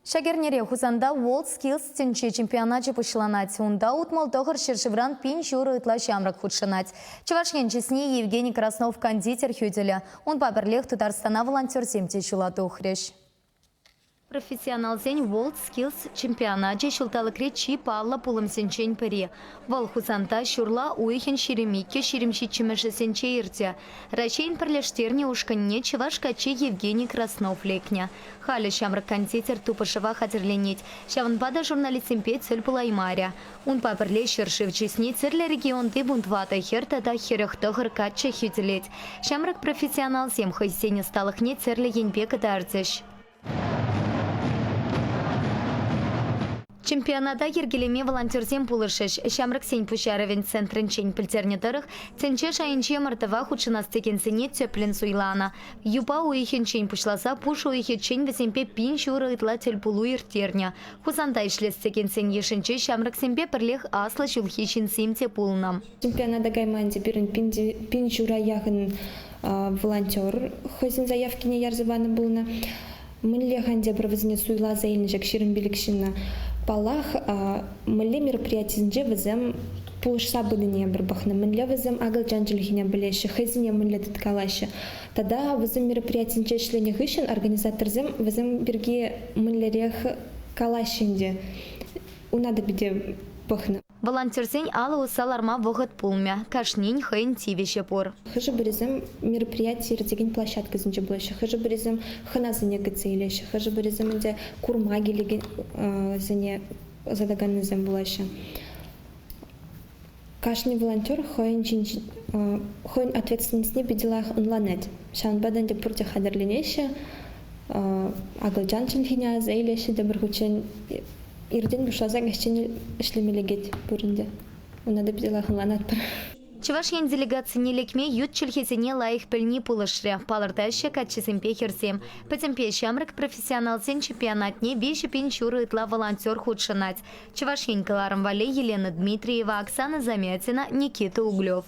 Шагернере хузанда World Skills тенче чемпионате пышланать. Унда утмал тохар шершевран пин шуры итла шамрак худшанать. Чевашген честни Евгений Краснов кондитер хюделя. Он паперлех Татарстана волонтер семте чулату хрещ. Профессионал зень World Skills чемпионате шулталы кречи палла пулым сенчень пари. Вал хузанда шурла уихен шеремике шеремщи чемеше сенче ирте. Рачейн перлештерне ушканне чевашкачи Евгений Краснов лекня. Халя шамрак кондитер тупашева хатерленить. Шаванпада журналист семпе цель пулаймаря. Он паперле шершив честни церля регион ты бунтвата херта да херех тохар кача хюделеть. Шамрак профессионал зем хайсене сталых не церля яньпека дартеш. Чемпионата ергелеме волонтерзем пулышеш. Шамрак сень пушаровен центрен чень пельтернетарых. Ценче шайынче мартова худшинастыкен сене тёплен суйлана. Юпа уихен чень пушласа пушу уихен чень весемпе пин шуры итла тельпулу иртерня. Хузанда ишлестыкен сен ешенче шамрак семпе перлех асла шулхичин симте пулнам. Чемпионата гайманде бирен пин шура яхын волонтер. Хозин заявки не ярзываны булна. Мылле ханде бравызне суйла заильнежек ширин биликшина. Палах мылле мероприятиенже візем пулышса быдыне бір бахна. Мылле візем агыл жанчылыхине білеші, хызине мылле дыткалашы. Тада візем мероприятиенже шлені хышын организаторзем візем бірге мыллерех калашынде. Унады біде бахна. Волонтерсень алы усаларма вогат пулмя. Кашнин хайын тивеше пор. Хыжы бірізем мероприятие деген площадка зінже болашы. Хыжы бірізем хыназыне гыцейлеші. Хыжы бірізем інде курма келеген зіне задаганнызем болашы. Кашни волонтер хайын ответственностьне беделах онланет. Шанбадан де пурте хадерленеші. Агылжан чынхиня зейлеші де біргучен ирден бушаза гащен ишлемелегет бүрінде. Унада беделахын ланат бір. Чевашьен делегация нелекме ют чельхезене лайых пельни пулышре. Палыртаще катчесемпе херсем. Петемпе шамрак профессионал сен чемпионатне бейші пен шуры итла волонтер худшанать. Чевашьен каларым вале Елена Дмитриева, Оксана Замятина, Никита Углев.